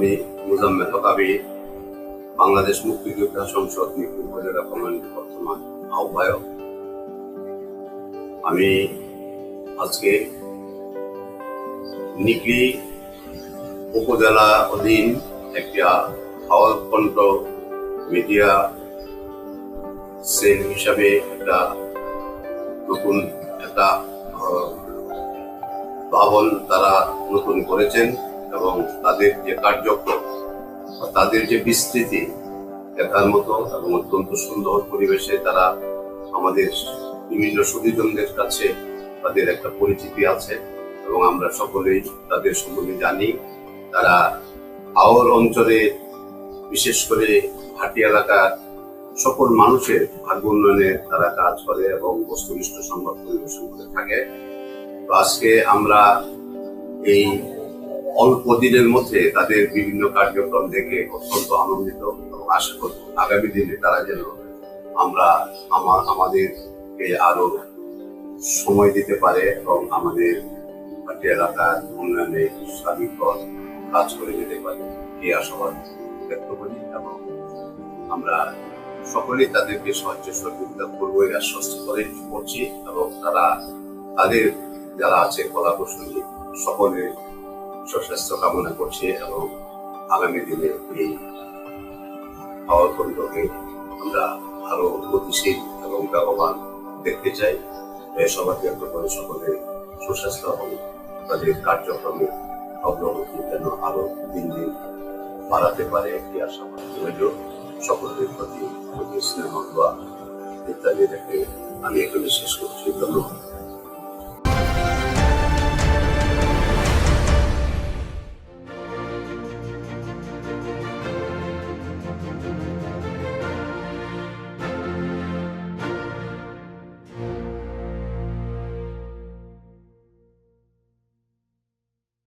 আমি মুজাম্মেল হক আবির, বাংলাদেশ মুক্তিযোদ্ধা সংসদ নিকলি উপজেলা কমিটির বর্তমান আহ্বায়ক। আমি আজকে নিকলি উপজেলা অধীন একটা হাওয়াল কণ্ঠ মিডিয়া সেল হিসাবে একটা নতুন একটা ভবন তারা নতুন করেছেন এবং তাদের যে কার্যক্রম তাদের যে বিস্তৃতি দেখার মতো এবং অত্যন্ত সুন্দর পরিবেশে তারা আমাদের বিভিন্ন সুধীজনদের কাছে তাদের একটা পরিচিতি আছে এবং আমরা সকলেই তাদের সম্বন্ধে জানি। তারা আওয়াল অঞ্চলে বিশেষ করে ঘাটি এলাকার সকল মানুষের ভাগ্য উন্নয়নে তারা কাজ করে এবং বস্তুনিষ্ঠ সংবাদ পরিবেশন করে থাকে। তো আজকে আমরা এই অল্প দিনের মধ্যে তাদের বিভিন্ন কার্যক্রম দেখে অত্যন্ত আনন্দিত এবং আশা করব আগামী দিনে তারা যেন আমাদেরকে আরো সময় দিতে পারে এবং আমাদের ঘাটি এলাকার উন্নয়নে স্বাধীনপর কাজ করে যেতে পারে এই আশাবাদ ব্যক্ত করি এবং আমরা সকলেই তাদেরকে সাহায্য সহযোগিতা করবো এই আশ্বস্ত করছি এবং তাদের যারা আছে কলাকুশলী সকলের সুস্বাস্থ্য কামনা করছি এবং আগামী দিনে এই হাওয়াল কণ্ঠকে আমরা আরো গতিশীল এবং লাভবান দেখতে চাই। সবার ব্যক্ত করে সকলের সুস্বাস্থ্য এবং তাদের কার্যক্রমে অগ্রগতি যেন আরো দিন দিন বাড়াতে পারে একটি আশাবাদ রইল। সকলের প্রতি স্নেহ ইত্যাদি রেখে আমি এখানে শেষ করছি। ধন্যবাদ।